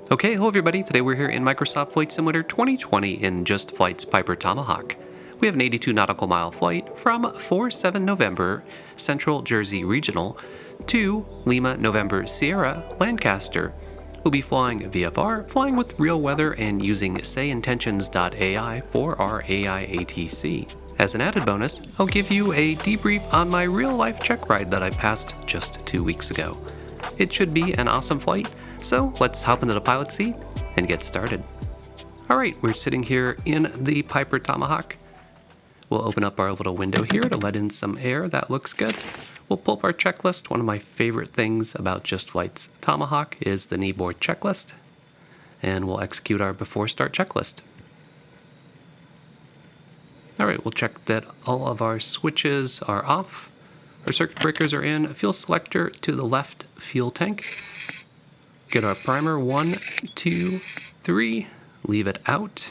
Okay, hello everybody. Today we're here in Microsoft Flight Simulator 2020 in Just Flight's Piper Tomahawk. We have an 82 nautical mile flight from 4-7 November Central Jersey Regional to Lima November Sierra Lancaster. We'll be flying VFR, flying with real weather, and using sayintentions.ai for our AI ATC. As an added bonus, I'll give you a debrief on my real-life check ride that I passed just 2 weeks ago. It should be an awesome flight, so let's hop into the pilot seat and get started. Alright, we're sitting here in the Piper Tomahawk. We'll open up our little window here to let in some air. That looks good. We'll pull up our checklist. One of my favorite things about Just Flight's Tomahawk is the kneeboard checklist. And we'll execute our before start checklist. Alright, we'll check that all of our switches are off. Our circuit breakers are in. Fuel selector to the left fuel tank. Get our primer, 1, 2, 3. Leave it out.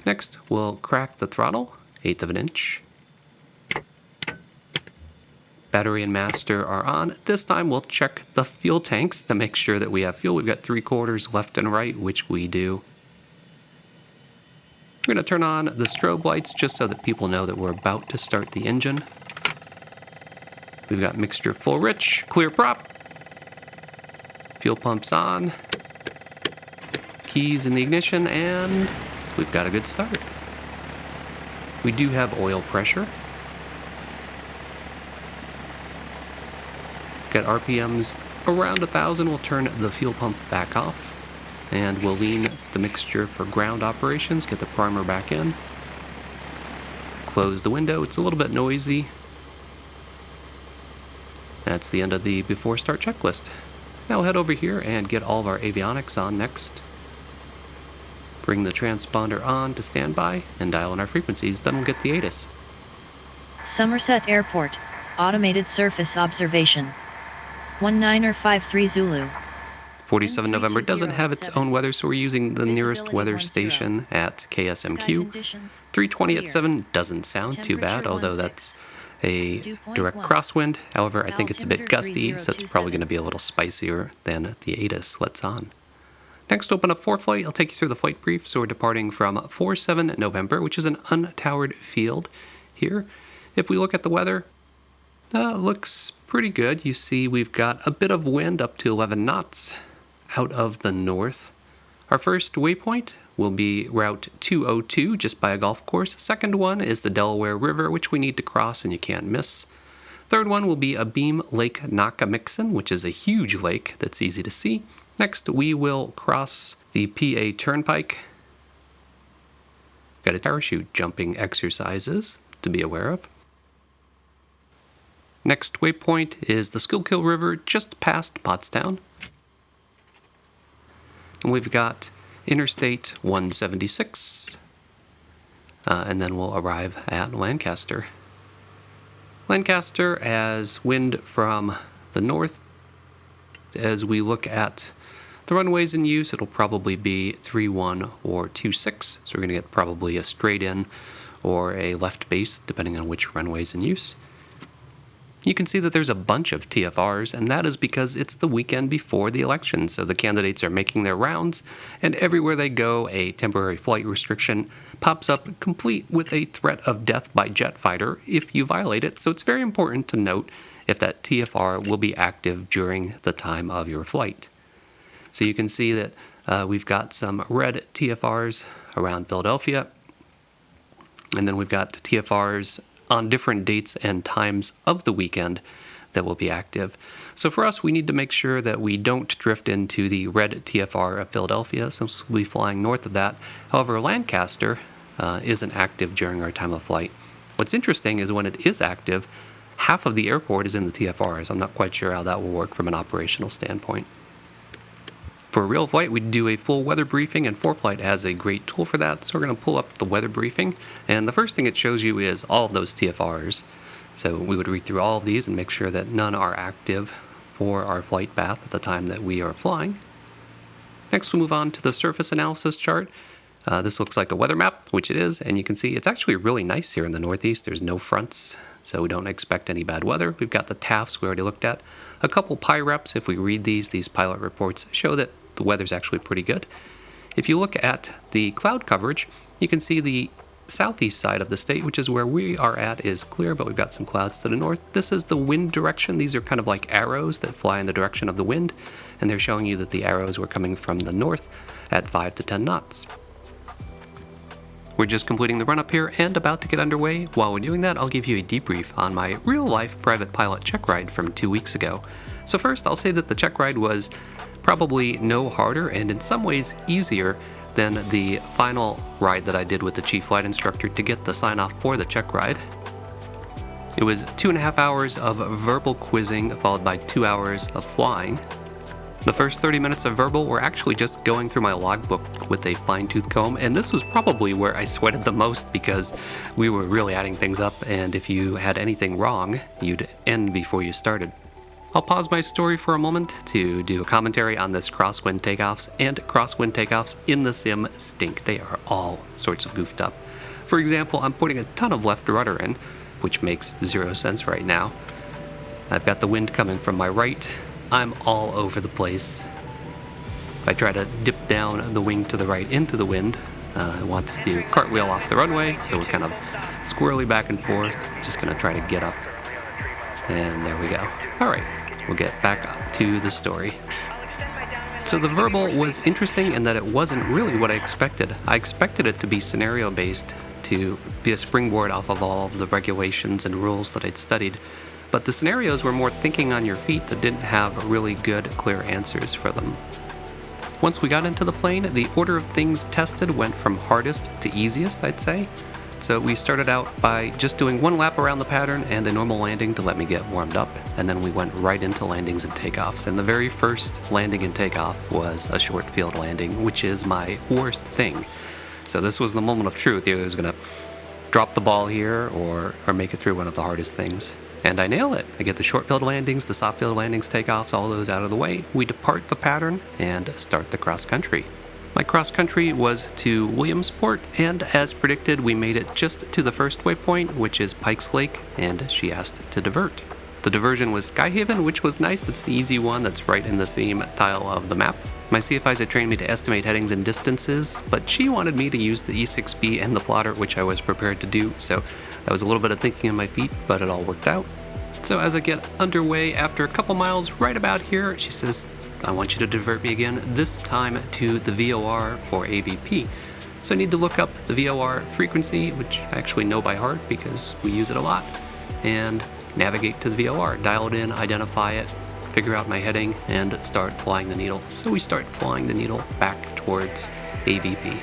Next, we'll crack the throttle, 1/8 of an inch. Battery and master are on. This time we'll check the fuel tanks to make sure that we have fuel. We've got 3/4 left and right, which we do. We're going to turn on the strobe lights just so that people know that we're about to start the engine. We've got mixture full rich, clear prop. Fuel pumps on. Keys in the ignition, and we've got a good start. We do have oil pressure. Got RPMs around 1,000. We'll turn the fuel pump back off. And we'll lean the mixture for ground operations, get the primer back in. Close the window, it's a little bit noisy. That's the end of the before start checklist. Now we'll head over here and get all of our avionics on next. Bring the transponder on to standby and dial in our frequencies, then we'll get the ATIS. Somerset Airport, Automated Surface Observation. 1953 Zulu. 47 November doesn't have its own weather, so we're using the nearest weather station at KSMQ. 320 at 7 doesn't sound too bad, although that's a direct crosswind. However, I think it's a bit gusty, so it's probably going to be a little spicier than the ATIS lets on. Next, open up ForeFlight. I'll take you through the flight brief. So we're departing from 4-7 November, which is an untowered field here. If we look at the weather, looks pretty good. You see we've got a bit of wind up to 11 knots. Out of the north. Our first waypoint will be Route 202, just by a golf course. Second one is the Delaware River, which we need to cross and you can't miss. Third one will be Abeam Lake Nakamixon, which is a huge lake that's easy to see. Next, we will cross the PA Turnpike. Got a parachute jumping exercises to be aware of. Next waypoint is the Schuylkill River, just past Pottstown. And we've got Interstate 176, and then we'll arrive at Lancaster. Lancaster has wind from the north. As we look at the runways in use, it'll probably be 31 or 26, so we're going to get probably a straight in or a left base, depending on which runway's in use. You can see that there's a bunch of TFRs, and that is because it's the weekend before the election, so the candidates are making their rounds, and everywhere they go, a temporary flight restriction pops up, complete with a threat of death by jet fighter if you violate it, so it's very important to note if that TFR will be active during the time of your flight. So you can see that we've got some red TFRs around Philadelphia, and then we've got TFRs on different dates and times of the weekend that will be active. So for us, we need to make sure that we don't drift into the red TFR of Philadelphia, since we'll be flying north of that. However, Lancaster isn't active during our time of flight. What's interesting is when it is active, half of the airport is in the TFRs. I'm not quite sure how that will work from an operational standpoint. For a real flight, we do a full weather briefing, and ForeFlight has a great tool for that. So we're going to pull up the weather briefing, and the first thing it shows you is all of those TFRs. So we would read through all of these and make sure that none are active for our flight path at the time that we are flying. Next, we'll move on to the surface analysis chart. This looks like a weather map, which it is, and you can see it's actually really nice here in the Northeast. There's no fronts, so we don't expect any bad weather. We've got the TAFs we already looked at. A couple PIREPs, if we read these pilot reports show that the weather's actually pretty good. If you look at the cloud coverage, you can see the southeast side of the state, which is where we are at, is clear, but we've got some clouds to the north. This is the wind direction. These are kind of like arrows that fly in the direction of the wind, and they're showing you that the arrows were coming from the north at 5 to 10 knots. We're just completing the run-up here and about to get underway. While we're doing that, I'll give you a debrief on my real-life private pilot check ride from 2 weeks ago. So first, I'll say that the check ride was probably no harder and in some ways easier than the final ride that I did with the chief flight instructor to get the sign-off for the check ride. It was 2.5 hours of verbal quizzing followed by 2 hours of flying. The first 30 minutes of verbal were actually just going through my logbook with a fine-tooth comb, and this was probably where I sweated the most because we were really adding things up, and if you had anything wrong, you'd end before you started. I'll pause my story for a moment to do a commentary on this crosswind takeoffs, and crosswind takeoffs in the sim stink. They are all sorts of goofed up. For example, I'm putting a ton of left rudder in, which makes 0 sense right now. I've got the wind coming from my right. I'm all over the place. If I try to dip down the wing to the right into the wind, it wants to cartwheel off the runway, so we're kind of squirrely back and forth. Just gonna try to get up. And there we go. All right, we'll get back up to the story. So the verbal was interesting in that it wasn't really what I expected. I expected it to be scenario-based, to be a springboard off of all of the regulations and rules that I'd studied. But the scenarios were more thinking on your feet that didn't have really good, clear answers for them. Once we got into the plane, the order of things tested went from hardest to easiest, I'd say. So we started out by just doing 1 lap around the pattern and a normal landing to let me get warmed up, and then we went right into landings and takeoffs. And the very first landing and takeoff was a short field landing, which is my worst thing. So this was the moment of truth. Either I was gonna drop the ball here or make it through one of the hardest things. And I nail it. I get the short field landings, the soft field landings, takeoffs, all those out of the way. We depart the pattern and start the cross country. My cross country was to Williamsport, and as predicted, we made it just to the first waypoint, which is Pikes Lake, and she asked to divert. The diversion was Skyhaven, which was nice. That's the easy one. That's right in the same tile of the map. My CFIs had trained me to estimate headings and distances, but she wanted me to use the E6B and the plotter, which I was prepared to do, so that was a little bit of thinking on my feet, but it all worked out. So as I get underway, after a couple miles right about here, she says, I want you to divert me again, this time to the VOR for AVP. So I need to look up the VOR frequency, which I actually know by heart because we use it a lot, and navigate to the VOR, dial it in, identify it, figure out my heading, and start flying the needle. So we start flying the needle back towards AVP.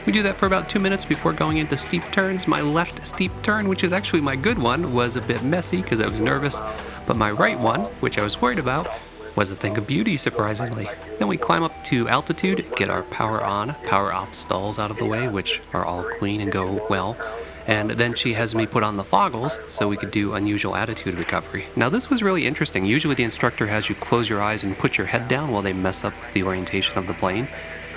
We do that for about 2 minutes before going into steep turns. My left steep turn, which is actually my good one, was a bit messy because I was nervous, but my right one, which I was worried about, was a thing of beauty, surprisingly. Then we climb up to altitude, get our power on, power off stalls out of the way, which are all clean and go well. And then she has me put on the foggles so we could do unusual attitude recovery. Now this was really interesting. Usually the instructor has you close your eyes and put your head down while they mess up the orientation of the plane.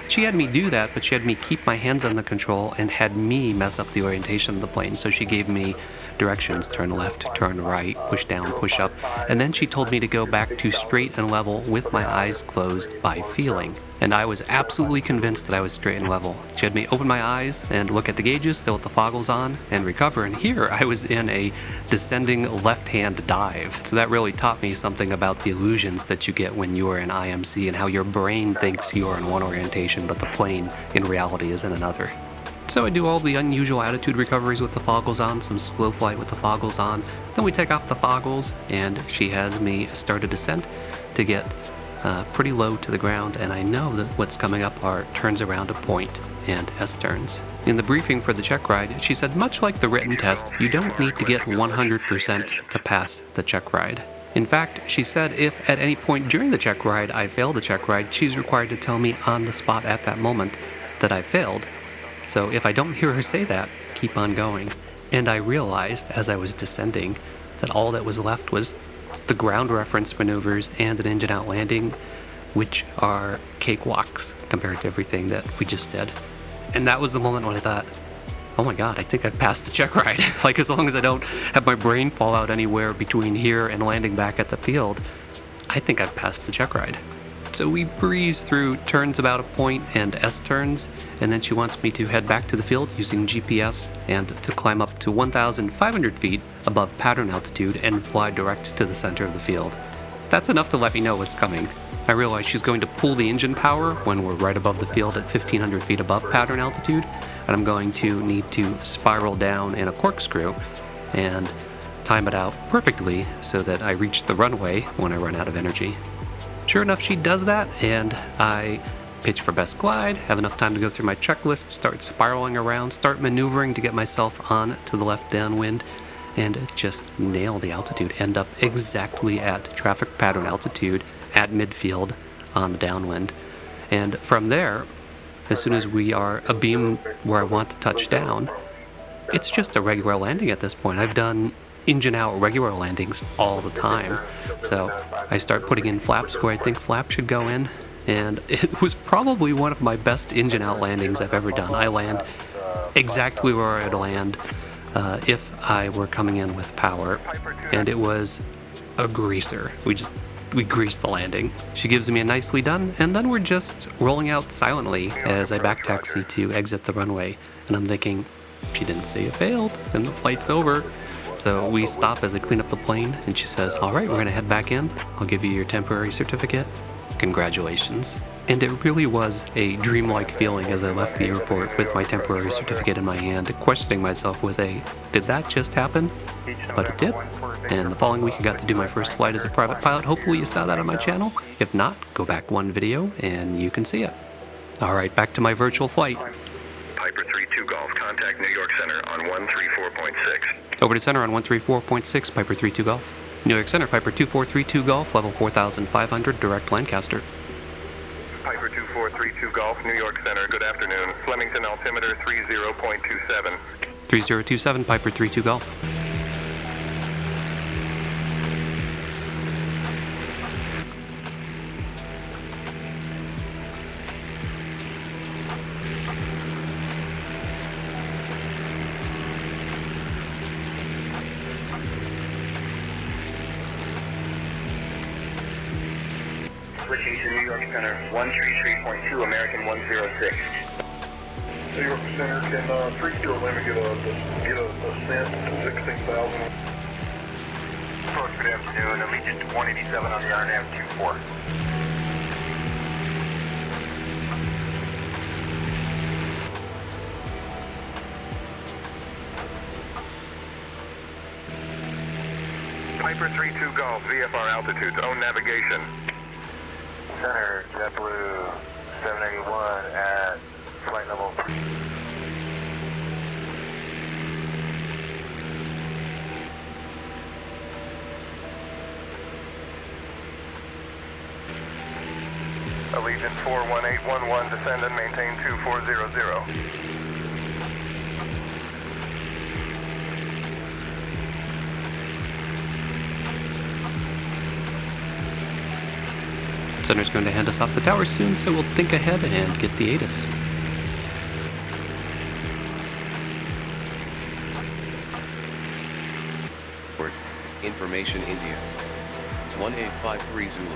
She had me do that, but she had me keep my hands on the control and had me mess up the orientation of the plane. So she gave me directions, turn left, turn right, push down, push up, and then she told me to go back to straight and level with my eyes closed by feeling. And I was absolutely convinced that I was straight and level. She had me open my eyes and look at the gauges, still with the foggles on, and recover. And here I was in a descending left-hand dive. So that really taught me something about the illusions that you get when you are in IMC and how your brain thinks you are in one orientation, but the plane in reality is in another. So I do all the unusual attitude recoveries with the foggles on, some slow flight with the foggles on. Then we take off the foggles and she has me start a descent to get pretty low to the ground, and I know that what's coming up are turns around a point and S-turns. In the briefing for the check ride, she said much like the written test, you don't need to get 100% to pass the check ride. In fact, she said if at any point during the check ride I fail the check ride, she's required to tell me on the spot at that moment that I failed. So if I don't hear her say that, keep on going. And I realized as I was descending that all that was left was the ground reference maneuvers and an engine out landing, which are cakewalks compared to everything that we just did. And that was the moment when I thought, oh my god, I think I've passed the check ride. Like, as long as I don't have my brain fall out anywhere between here and landing back at the field, I think I've passed the check ride. So we breeze through turns about a point and S-turns, and then she wants me to head back to the field using GPS and to climb up to 1,500 feet above pattern altitude and fly direct to the center of the field. That's enough to let me know what's coming. I realize she's going to pull the engine power when we're right above the field at 1,500 feet above pattern altitude, and I'm going to need to spiral down in a corkscrew and time it out perfectly so that I reach the runway when I run out of energy. Sure enough, she does that, and I pitch for best glide, have enough time to go through my checklist, start spiraling around, start maneuvering to get myself on to the left downwind, and just nail the altitude, end up exactly at traffic pattern altitude at midfield on the downwind. And from there, as soon as we are abeam where I want to touch down, it's just a regular landing at this point. I've done engine out regular landings all the time. So I start putting in flaps where I think flaps should go in, and it was probably one of my best engine out landings I've ever done. I land exactly where I'd land if I were coming in with power, and it was a greaser. We greased the landing. She gives me a nicely done, and then we're just rolling out silently as I back taxi to exit the runway, and I'm thinking, she didn't say it failed, and the flight's over. So we stop as I clean up the plane, and she says, all right, we're gonna head back in. I'll give you your temporary certificate. Congratulations. And it really was a dreamlike feeling as I left the airport with my temporary certificate in my hand, questioning myself with a, did that just happen? But it did. And the following week I got to do my first flight as a private pilot. Hopefully you saw that on my channel. If not, go back one video and you can see it. All right, back to my virtual flight. Piper 32 Golf, contact New York Center on 134.6. Over to center on 134.6, Piper 32 Golf. New York Center, Piper 2432 Golf, level 4500, direct Lancaster. Piper 2432 Golf, New York Center, good afternoon. Flemington altimeter 30.27. 3027, Piper 32 Golf. Switching to New York Center, 133.2, American 106. New York Center, can 3-0 Lima get a cent to 16,000? Approach, good afternoon. Allegiant 187 on the RNAV Q4. Piper 32 Golf, VFR altitudes, own navigation. Center, JetBlue 781 at flight level 3. Allegiant 41811, descend and maintain 2400. Center's going to hand us off the tower soon, so we'll think ahead and get the ATIS. Information India. 1853 Zulu.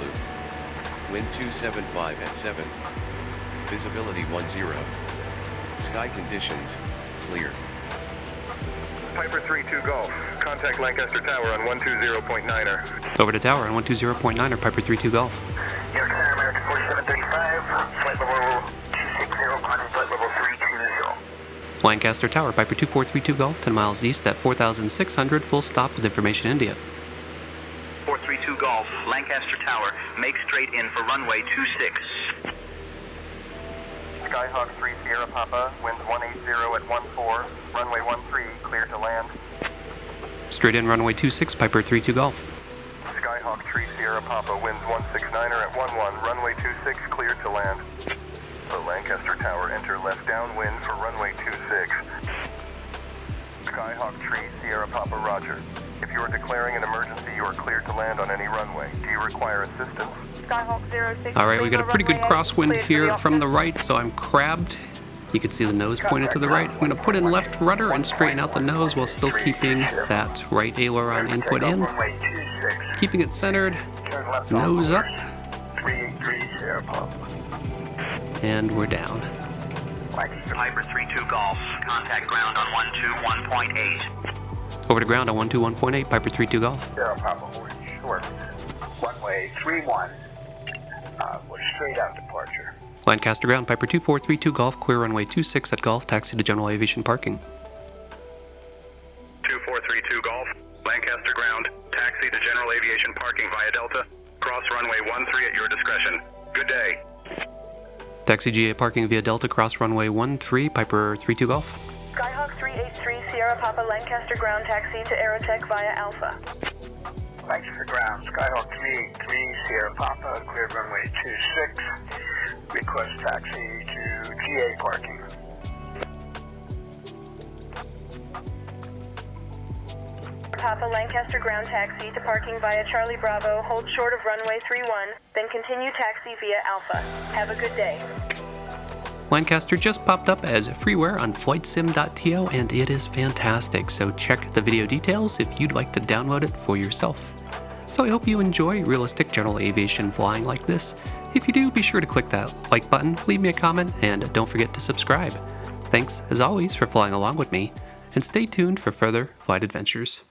Wind 275 at 7. Visibility 10. Sky conditions, clear. Piper 32 Golf, contact Lancaster Tower on 120.9er. Over to tower on 120.9er, Piper 32 Golf. New York Center, American 4735, flight level 260, climbing flight level 320. Lancaster Tower, Piper 2432 Golf, 10 miles east at 4,600, full stop with Information India. 432 Golf, Lancaster Tower, make straight in for runway 26. Skyhawk 3 Sierra Papa, winds 180 at 14, runway 13, clear to land. Straight in runway 26, Piper 32 Golf. Skyhawk 3 Sierra Papa, winds 169er at 11, runway 26, clear to land. So Lancaster Tower, enter left downwind for runway 26. Skyhawk 3 Sierra Papa, roger. If you are declaring an emergency, you are cleared to land on any runway. Do you require assistance? Skyhawk 06. All right, we got a pretty good crosswind here from the right, so I'm crabbed You can see the nose pointed to the right. I'm going to put in left rudder and straighten out the nose while still keeping that right aileron input in. Keeping it centered, nose up, and we're down. Piper 32 Golf, contact ground on 121.8. Over to ground on 121.8, Piper 32 Golf. Sierra Papa, we're short. Runway 31. We're straight out departure. Lancaster ground, Piper 2432 Golf, clear runway 26 at Golf, taxi to general aviation parking. 2432 Golf, Lancaster ground, taxi to general aviation parking via Delta, cross runway 13 at your discretion. Good day. Taxi GA parking via Delta, cross runway 13, Piper 32 Golf. Skyhawk 383 Sierra Papa Lancaster ground taxi to Aerotech via Alpha. Lancaster ground, Skyhawk 383 Sierra Papa, cleared runway 26. Request taxi to GA parking. Papa Lancaster ground taxi to parking via Charlie Bravo, hold short of runway 31, then continue taxi via Alpha. Have a good day. Lancaster just popped up as freeware on flightsim.to, and it is fantastic, so check the video details if you'd like to download it for yourself. So I hope you enjoy realistic general aviation flying like this. If you do, be sure to click that like button, leave me a comment, and don't forget to subscribe. Thanks, as always, for flying along with me, and stay tuned for further flight adventures.